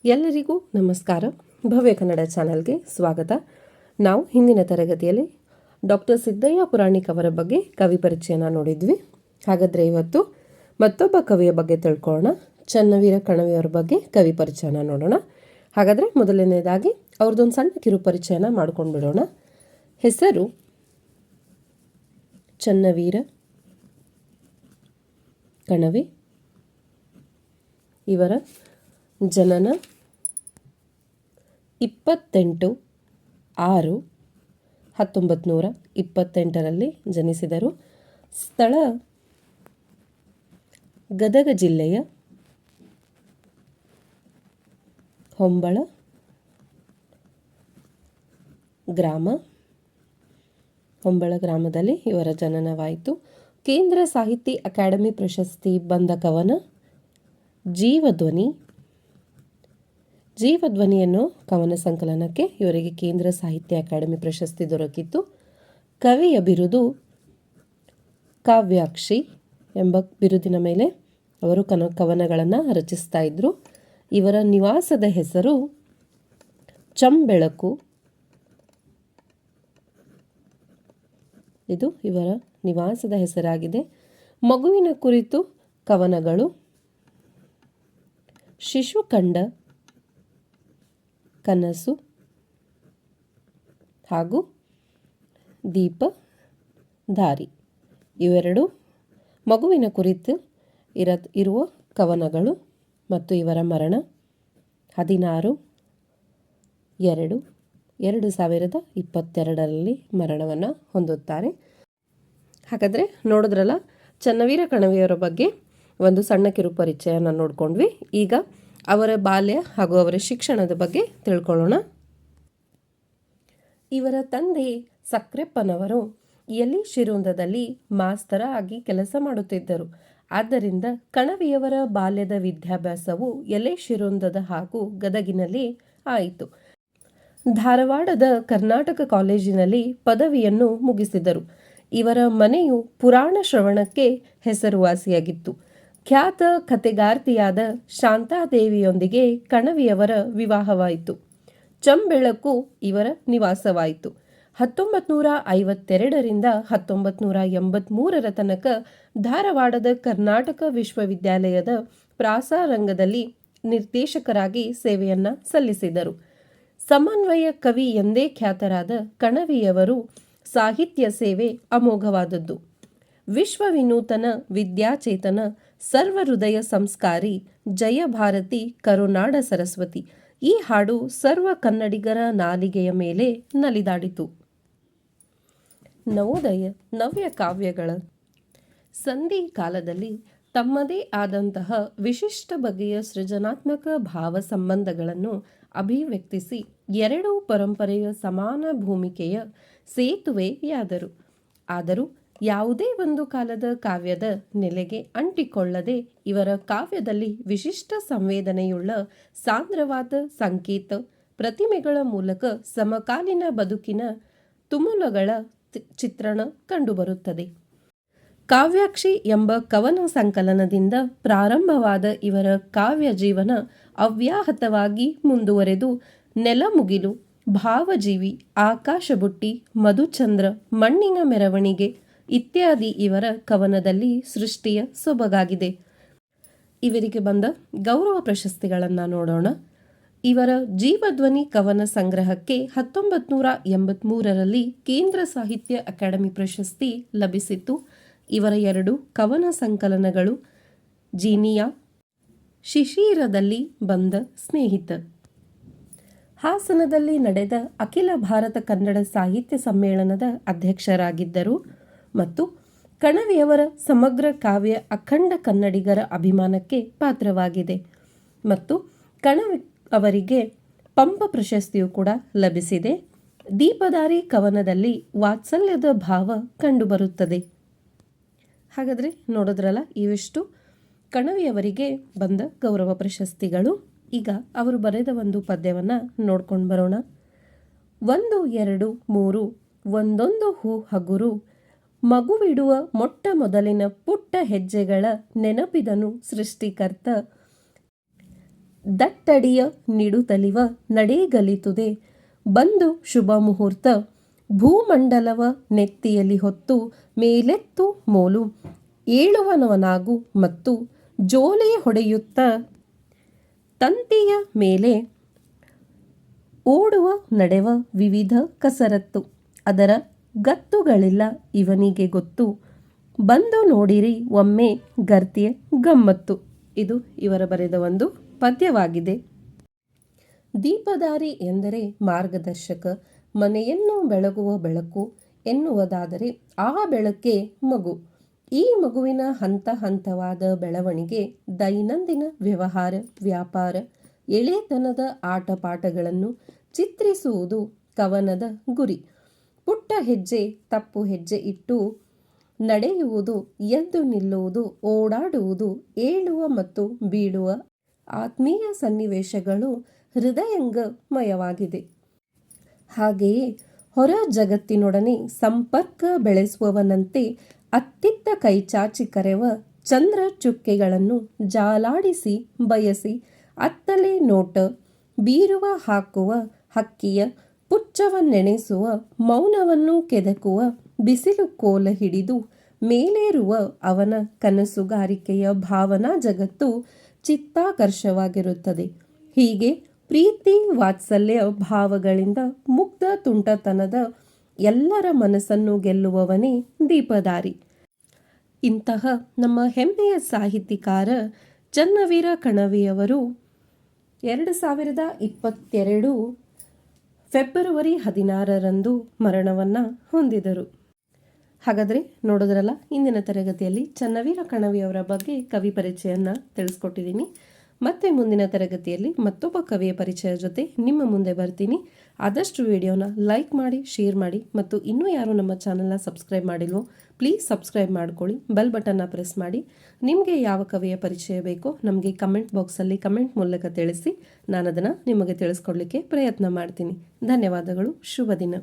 ಎಲ್ಲರಿಗೂ ನಮಸ್ಕಾರ. ಭವ್ಯ ಕನ್ನಡ ಚಾನೆಲ್ಗೆ ಸ್ವಾಗತ. ನಾವು ಹಿಂದಿನ ತರಗತಿಯಲ್ಲಿ ಡಾಕ್ಟರ್ ಸಿದ್ದಯ್ಯ ಪುರಾಣಿಕ್ ಅವರ ಬಗ್ಗೆ ಕವಿ ಪರಿಚಯನ ನೋಡಿದ್ವಿ. ಹಾಗಾದರೆ ಇವತ್ತು ಮತ್ತೊಬ್ಬ ಕವಿಯ ಬಗ್ಗೆ ತಿಳ್ಕೊಳ್ಳೋಣ. ಚನ್ನವೀರ ಕಣವಿಯವರ ಬಗ್ಗೆ ಕವಿ ಪರಿಚಯನ ನೋಡೋಣ. ಹಾಗಾದರೆ ಮೊದಲನೇದಾಗಿ ಅವ್ರದ್ದೊಂದು ಸಣ್ಣ ಕಿರು ಪರಿಚಯನ ಮಾಡ್ಕೊಂಡು ಬಿಡೋಣ. ಹೆಸರು ಚನ್ನವೀರ ಕಣವಿ. ಇವರ ಜನನ 28/6/1928 ಜನಿಸಿದರು. ಸ್ಥಳ ಗದಗ ಜಿಲ್ಲೆಯ ಹೊಂಬಳ ಗ್ರಾಮ. ಹೊಂಬಳ ಗ್ರಾಮದಲ್ಲಿ ಇವರ ಜನನವಾಯಿತು. ಕೇಂದ್ರ ಸಾಹಿತ್ಯ ಅಕಾಡೆಮಿ ಪ್ರಶಸ್ತಿ ಬಂದ ಕವನ ಜೀವಧ್ವನಿ ಅನ್ನೋ ಕವನ ಸಂಕಲನಕ್ಕೆ ಇವರಿಗೆ ಕೇಂದ್ರ ಸಾಹಿತ್ಯ ಅಕಾಡೆಮಿ ಪ್ರಶಸ್ತಿ ದೊರಕಿತ್ತು. ಕವಿಯ ಬಿರುದು ಕಾವ್ಯಾಕ್ಷಿ ಎಂಬ ಬಿರುದಿನ ಮೇಲೆ ಅವರು ಕವನಗಳನ್ನು ರಚಿಸ್ತಾ ಇದ್ರು. ಇವರ ನಿವಾಸದ ಹೆಸರು ಚಂಬೆಳಕು. ಇದು ಇವರ ನಿವಾಸದ ಹೆಸರಾಗಿದೆ. ಮಗುವಿನ ಕುರಿತು ಕವನಗಳು ಶಿಶುಕಂಡ, ಕನಸು ಹಾಗೂ ದೀಪಧಾರಿ ಇವೆರಡು ಮಗುವಿನ ಕುರಿತು ಇರುವ ಕವನಗಳು. ಮತ್ತು ಇವರ ಮರಣ 16/2/2022 ಮರಣವನ್ನು ಹೊಂದುತ್ತಾರೆ. ಹಾಗಾದರೆ ನೋಡಿದ್ರಲ್ಲ, ಚನ್ನವೀರ ಕಣವಿಯವರ ಬಗ್ಗೆ ಒಂದು ಸಣ್ಣ ಕಿರು ಪರಿಚಯನ ನೋಡ್ಕೊಂಡ್ವಿ. ಈಗ ಅವರ ಬಾಲ್ಯ ಹಾಗೂ ಅವರ ಶಿಕ್ಷಣದ ಬಗ್ಗೆ ತಿಳ್ಕೊಳ್ಳೋಣ. ಇವರ ತಂದೆ ಸಕ್ರೆಪ್ಪನವರು ಯಲಿಶಿರೋಂದದಲ್ಲಿ ಮಾಸ್ತರ ಆಗಿ ಕೆಲಸ ಮಾಡುತ್ತಿದ್ದರು. ಆದ್ದರಿಂದ ಕಣವಿಯವರ ಬಾಲ್ಯದ ವಿದ್ಯಾಭ್ಯಾಸವು ಯಲಿಶಿರೋಂದದ ಹಾಗೂ ಗದಗಿನಲ್ಲಿ ಆಯಿತು. ಧಾರವಾಡದ ಕರ್ನಾಟಕ ಕಾಲೇಜಿನಲ್ಲಿ ಪದವಿಯನ್ನು ಮುಗಿಸಿದರು. ಇವರ ಮನೆಯು ಪುರಾಣ ಶ್ರವಣಕ್ಕೆ ಹೆಸರುವಾಸಿಯಾಗಿತ್ತು. ಖ್ಯಾತ ಕಥೆಗಾರ್ತಿಯಾದ ಶಾಂತಾದೇವಿಯೊಂದಿಗೆ ಕಣವಿಯವರ ವಿವಾಹವಾಯಿತು. ಚಂಬೆಳಕು ಇವರ ನಿವಾಸವಾಯಿತು. 1952ರಿಂದ 1983 ತನಕ ಧಾರವಾಡದ ಕರ್ನಾಟಕ ವಿಶ್ವವಿದ್ಯಾಲಯದ ಪ್ರಾಸಾರಂಗದಲ್ಲಿ ನಿರ್ದೇಶಕರಾಗಿ ಸೇವೆಯನ್ನ ಸಲ್ಲಿಸಿದರು. ಸಮನ್ವಯ ಕವಿ ಎಂದೇ ಖ್ಯಾತರಾದ ಕಣವಿಯವರು ಸಾಹಿತ್ಯ ಸೇವೆ ಅಮೋಘವಾದದ್ದು. ವಿಶ್ವವಿನೂತನ ವಿದ್ಯಾಚೇತನ ಸರ್ವಹೃದಯ ಸಂಸ್ಕಾರಿ ಜಯ ಭಾರತಿ ಕರುನಾಡ ಸರಸ್ವತಿ ಈ ಹಾಡು ಸರ್ವ ಕನ್ನಡಿಗರ ನಾಲಿಗೆಯ ಮೇಲೆ ನಲಿದಾಡಿತು. ನವೋದಯ ನವ್ಯ ಕಾವ್ಯಗಳ ಸಂಧಿ ಕಾಲದಲ್ಲಿ ತಮ್ಮದೇ ಆದಂತಹ ವಿಶಿಷ್ಟ ಬಗೆಯ ಸೃಜನಾತ್ಮಕ ಭಾವ ಸಂಬಂಧಗಳನ್ನು ಅಭಿವ್ಯಕ್ತಿಸಿ ಎರಡೂ ಪರಂಪರೆಯ ಸಮಾನ ಭೂಮಿಕೆಯ ಸೇತುವೆಯಾದರು. ಆದರೂ ಯಾವುದೇ ಒಂದು ಕಾಲದ ಕಾವ್ಯದ ನೆಲೆಗೆ ಅಂಟಿಕೊಳ್ಳದೆ ಇವರ ಕಾವ್ಯದಲ್ಲಿ ವಿಶಿಷ್ಟ ಸಂವೇದನೆಯುಳ್ಳ ಸಾಂದ್ರವಾದ ಸಂಕೇತ ಪ್ರತಿಮೆಗಳ ಮೂಲಕ ಸಮಕಾಲೀನ ಬದುಕಿನ ತುಮುಲಗಳ ಚಿತ್ರಣ ಕಂಡುಬರುತ್ತದೆ. ಕಾವ್ಯಾಕ್ಷಿ ಎಂಬ ಕವನ ಸಂಕಲನದಿಂದ ಪ್ರಾರಂಭವಾದ ಇವರ ಕಾವ್ಯ ಜೀವನ ಅವ್ಯಾಹತವಾಗಿ ಮುಂದುವರೆದು ನೆಲಮುಗಿಲು, ಭಾವಜೀವಿ, ಆಕಾಶಬುಟ್ಟಿ, ಮಧುಚಂದ್ರ, ಮಣ್ಣಿನ ಮೆರವಣಿಗೆ ಇತ್ಯಾದಿ ಇವರ ಕವನದಲ್ಲಿ ಸೃಷ್ಟಿಯ ಸೊಬಗಾಗಿದೆ. ಇವರಿಗೆ ಬಂದ ಗೌರವ ಪ್ರಶಸ್ತಿಗಳನ್ನು ನೋಡೋಣ. ಇವರ ಜೀವಧ್ವನಿ ಕವನ ಸಂಗ್ರಹಕ್ಕೆ 1983ರಲ್ಲಿ ಕೇಂದ್ರ ಸಾಹಿತ್ಯ ಅಕಾಡೆಮಿ ಪ್ರಶಸ್ತಿ ಲಭಿಸಿತ್ತು. ಇವರ 2 ಕವನ ಸಂಕಲನಗಳು ಜೀನಿಯಾ, ಶಿಶಿರದಲ್ಲಿ ಬಂದ ಸ್ನೇಹಿತ. ಹಾಸನದಲ್ಲಿ ನಡೆದ ಅಖಿಲ ಭಾರತ ಕನ್ನಡ ಸಾಹಿತ್ಯ ಸಮ್ಮೇಳನದ ಅಧ್ಯಕ್ಷರಾಗಿದ್ದರು. ಮತ್ತು ಕಣವಿಯವರ ಸಮಗ್ರ ಕಾವ್ಯ ಅಖಂಡ ಕನ್ನಡಿಗರ ಅಭಿಮಾನಕ್ಕೆ ಪಾತ್ರವಾಗಿದೆ. ಮತ್ತು ಕಣವಿ ಅವರಿಗೆ ಪಂಪ ಪ್ರಶಸ್ತಿಯು ಕೂಡ ಲಭಿಸಿದೆ. ದೀಪಧಾರಿ ಕವನದಲ್ಲಿ ವಾತ್ಸಲ್ಯದ ಭಾವ ಕಂಡುಬರುತ್ತದೆ. ಹಾಗಾದರೆ ನೋಡಿದ್ರಲ್ಲ, ಇವಿಷ್ಟು ಕಣವಿಯವರಿಗೆ ಬಂದ ಗೌರವ ಪ್ರಶಸ್ತಿಗಳು. ಈಗ ಅವರು ಬರೆದ ಒಂದು ಪದ್ಯವನ್ನು ನೋಡ್ಕೊಂಡು ಬರೋಣ. 1 2 3 ಒಂದೊಂದು ಹೂ ಹಗುರು ಮಗುವಿಡುವ ಮೊಟ್ಟ ಮೊದಲಿನ ಪುಟ್ಟ ಹೆಜ್ಜೆಗಳ ನೆನಪಿದನು ಸೃಷ್ಟಿಕರ್ತ. ದಟ್ಟಡಿಯ ನಿಡುತ್ತಲಿವ ನಡೆಗಲಿತುದೆ ಬಂದು ಶುಭ ಮುಹೂರ್ತ ಭೂಮಂಡಲವ ನೆತ್ತಿಯಲ್ಲಿ ಹೊತ್ತು ಮೇಲೆತ್ತು ಮೋಲು ಏಳುವನವನಾಗು ಮತ್ತು ಜೋಲೆ ಹೊಡೆಯುತ್ತ ತಂತಿಯ ಮೇಲೆ ಓಡುವ ನಡೆವ ವಿವಿಧ ಕಸರತ್ತು ಅದರ ಗತ್ತುಗಳಿಲ್ಲ ಇವನಿಗೆ ಗೊತ್ತು ಬಂದು ನೋಡಿರಿ ಒಮ್ಮೆ ಗರ್ತಿಯ ಗಮ್ಮತ್ತು. ಇದು ಇವರ ಬರೆದ ಒಂದು ಪದ್ಯವಾಗಿದೆ. ದೀಪದಾರಿ ಎಂದರೆ ಮಾರ್ಗದರ್ಶಕ, ಮನೆಯನ್ನು ಬೆಳಗುವ ಬೆಳಕು ಎನ್ನುವುದಾದರೆ ಆ ಬೆಳಕೆ ಮಗು. ಈ ಮಗುವಿನ ಹಂತ ಹಂತವಾದ ಬೆಳವಣಿಗೆ ದೈನಂದಿನ ವ್ಯವಹಾರ ವ್ಯಾಪಾರ ಎಳೆತನದ ಆಟಪಾಠಗಳನ್ನು ಚಿತ್ರಿಸುವುದು ಕವನದ ಗುರಿ. ಪುಟ್ಟ ಹೆಜ್ಜೆ ತಪ್ಪು ಹೆಜ್ಜೆ ಇಟ್ಟು ನಡೆಯುವುದು, ಎದ್ದು ನಿಲ್ಲುವುದು, ಓಡಾಡುವುದು, ಏಳುವ ಮತ್ತು ಬೀಳುವ ಆತ್ಮೀಯ ಸನ್ನಿವೇಶಗಳು ಹೃದಯಂಗಮಯವಾಗಿದೆ. ಹಾಗೆಯೇ ಹೊರ ಜಗತ್ತಿನೊಡನೆ ಸಂಪರ್ಕ ಬೆಳೆಸುವವನಂತೆ ಅತ್ತಿತ್ತ ಕೈಚಾಚಿ ಕರೆವ ಚಂದ್ರ ಚುಕ್ಕೆಗಳನ್ನು ಜಾಲಾಡಿಸಿ ಬಯಸಿ ಅತ್ತಲೇ ನೋಟ ಬೀರುವ ಹಾಕುವ ಹಕ್ಕಿಯ ಪುಚ್ಚವನ್ನೆಣೆಸುವ ಮೌನವನ್ನು ಕೆದಕುವ ಬಿಸಿಲು ಕೋಲ ಹಿಡಿದು ಮೇಲೇರುವ ಅವನ ಕನಸುಗಾರಿಕೆಯ ಭಾವನಾ ಜಗತ್ತು ಚಿತ್ತಾಕರ್ಷವಾಗಿರುತ್ತದೆ. ಹೀಗೆ ಪ್ರೀತಿ ವಾತ್ಸಲ್ಯ ಭಾವಗಳಿಂದ ಮುಗ್ಧ ತುಂಟತನದ ಎಲ್ಲರ ಮನಸ್ಸನ್ನು ಗೆಲ್ಲುವವನೇ ದೀಪದಾರಿ. ಇಂತಹ ನಮ್ಮ ಹೆಮ್ಮೆಯ ಸಾಹಿತಿಕಾರ ಚನ್ನವೀರ ಕಣವಿಯವರು 2022 ಫೆಬ್ರವರಿ 16ರಂದು ಮರಣವನ್ನು ಹೊಂದಿದರು. ಹಾಗಾದರೆ ನೋಡೋದ್ರಲ್ಲ, ಇಂದಿನ ತರಗತಿಯಲ್ಲಿ ಚನ್ನವೀರ ಕಣವಿಯವರ ಬಗ್ಗೆ ಕವಿ ಪರಿಚಯನ ತಿಳಿಸ್ಕೊಟ್ಟಿದ್ದೀನಿ. ಮತ್ತೆ ಮುಂದಿನ ತರಗತಿಯಲ್ಲಿ ಮತ್ತೊಬ್ಬ ಕವಿಯ ಪರಿಚಯ ಜೊತೆ ನಿಮ್ಮ ಮುಂದೆ ಬರ್ತೀನಿ. ಆದಷ್ಟು ವಿಡಿಯೋನ ಲೈಕ್ ಮಾಡಿ, ಶೇರ್ ಮಾಡಿ ಮತ್ತು ಇನ್ನೂ ಯಾರು ನಮ್ಮ ಚಾನಲ್ನ ಸಬ್ಸ್ಕ್ರೈಬ್ ಮಾಡಿಲ್ವೋ ಪ್ಲೀಸ್ ಸಬ್ಸ್ಕ್ರೈಬ್ ಮಾಡ್ಕೊಳ್ಳಿ. ಬೆಲ್ ಬಟನ್ನ ಪ್ರೆಸ್ ಮಾಡಿ. ನಿಮಗೆ ಯಾವ ಕವಿಯ ಪರಿಚಯ ಬೇಕೋ ನಮಗೆ ಕಮೆಂಟ್ ಬಾಕ್ಸಲ್ಲಿ ಕಮೆಂಟ್ ಮೂಲಕ ತಿಳಿಸಿ. ನಾನು ಅದನ್ನು ನಿಮಗೆ ತಿಳಿಸ್ಕೊಡ್ಲಿಕ್ಕೆ ಪ್ರಯತ್ನ ಮಾಡ್ತೀನಿ. ಧನ್ಯವಾದಗಳು. ಶುಭ ದಿನ.